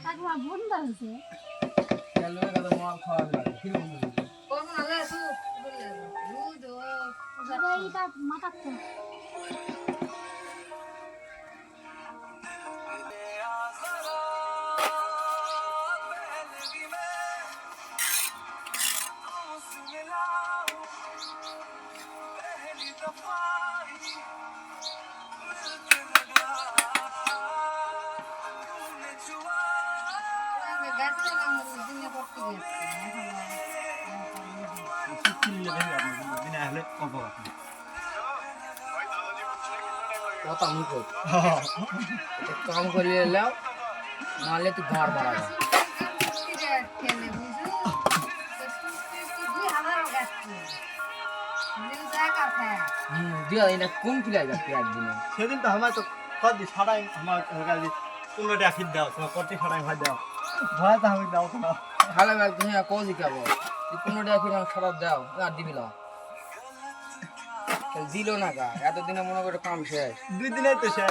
তাকে মা বন্ধ হয়েছে চলো এটা মাল খাওয়া লাগে কি বন্ধ কোন আলে সু রোজ এটা মাথা তো গাছে লাগানো দিনে করতে গেছে কিনলে দেখি আপনি দিনে আসলে অল্প কথা কথা মুখো কাম করিয়ে এলাও নালে তুই ঘর বাড়া খেলে বুঝু দিয়া এটা কোন কিলাই যাচ্ছে একদিনে সেদিন তো আমার তো কদি ছাড়াই আমার গাড়ি 15 টাকা ফিট দাও তোমার কত ছাড়াই ভাই দাও ভয় তো আমি দাও না হালা ব্যাগ হ্যাঁ কোজি খাবো তুই 15 টাকা ফিরে খারাপ দাও আর দিবি না দিল না গা এতদিনে মনে করে কাম শেষ 2 দিনেই তো শেষ